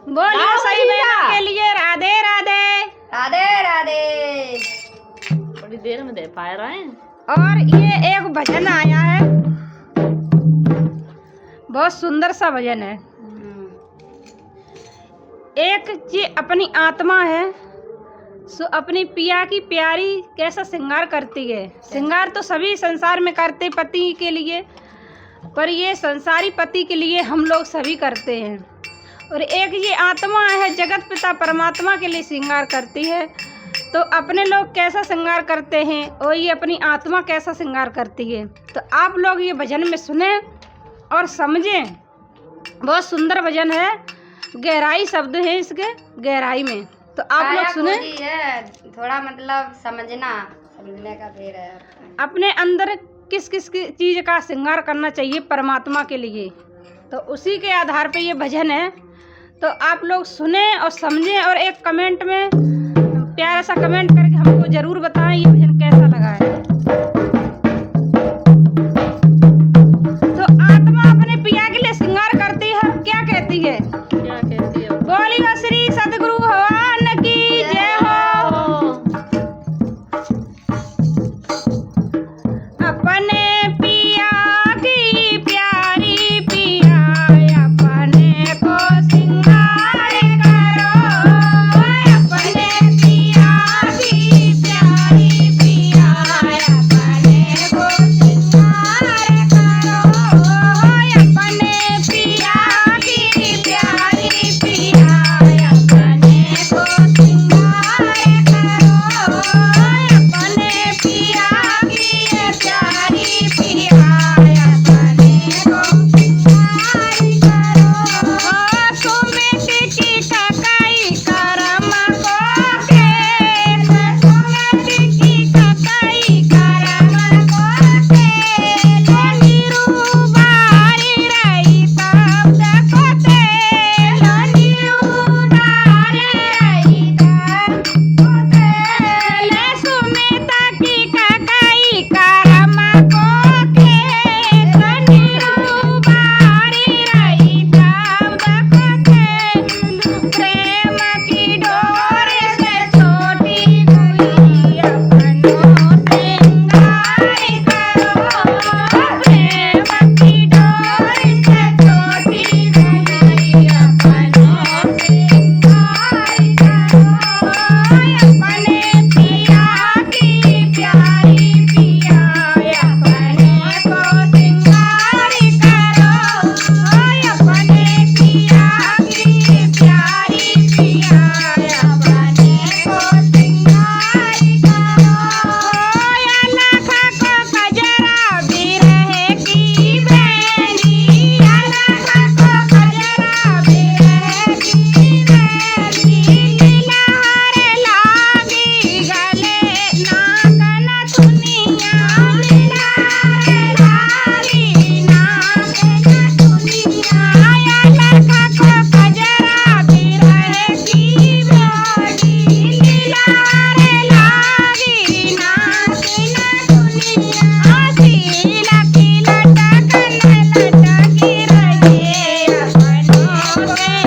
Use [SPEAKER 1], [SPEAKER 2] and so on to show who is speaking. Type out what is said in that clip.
[SPEAKER 1] बोलिए सही बहनों के लिए राधे राधे।
[SPEAKER 2] राधे राधे।
[SPEAKER 3] थोड़ी देर में दे पा रहे हैं।
[SPEAKER 1] और ये एक भजन आया है, बहुत सुंदर सा भजन है। एक जी अपनी आत्मा है सो अपनी पिया की प्यारी कैसा श्रृंगार करती है। श्रृंगार तो सभी संसार में करते पति के लिए, पर ये संसारी पति के लिए हम लोग सभी करते हैं। और एक ये आत्मा है जगत पिता परमात्मा के लिए श्रृंगार करती है। तो अपने लोग कैसा श्रृंगार करते हैं और ये अपनी आत्मा कैसा श्रृंगार करती है। तो आप लोग ये भजन में सुने और समझें। बहुत सुंदर भजन है, गहराई शब्द है इसके, गहराई में। तो आप लोग सुने।
[SPEAKER 2] है थोड़ा मतलब समझने का फिर है।
[SPEAKER 1] अपने अंदर किस किस चीज़ का श्रृंगार करना चाहिए परमात्मा के लिए, तो उसी के आधार पे ये भजन है। तो आप लोग सुने और समझें और एक कमेंट में प्यारा सा कमेंट करके हमको ज़रूर बताएं ये भजन कैसा लगा है। तो आत्मा अपने पिया के लिए श्रृंगार करती है, क्या कहती है?
[SPEAKER 3] क्या कहती है?
[SPEAKER 1] बोलिए श्री सदगुरु भगवान की जय हो। अपने पिया की प्यारी पिया अपने को श्रृंगार करो। अपने पिया की प्यारी पिया अपने को श्रृंगार करो। अपने पिया की प्यारी पिया अपने को श्रृंगार करो। अपने पिया की प्यारी पिया अपने को श्रृंगार करो। सुमित की ककाई करम को के, सुमित की ककाई करम को के, निरूबारी रही तब देखो तेल, निरूबारी रही तब तेल। सुमित की ककाई करम को के, निरूबारी रही तब देखो तेल। प्रेम की डोर से छोटी हुई अपनों श्रृंगार करो। प्रेम की डोर से छोटी हुई अपनों श्रृंगार करो। अपने पिया की प्यारी पिया अपने को श्रृंगार करो। अपने पिया की प्यारी पिया अपने को श्रृंगार करो। अलख को कजरा बिरह की बेली, अलख को कजरा बिरह की बेली। लीलार लागी गले नागन दुनिया, लीलार लागी नागन दुनिया। अलख को कजरा बिरह की बेली, लीलार लागी नागन दुनिया। सीला की लटकन लटकी रहे अपनों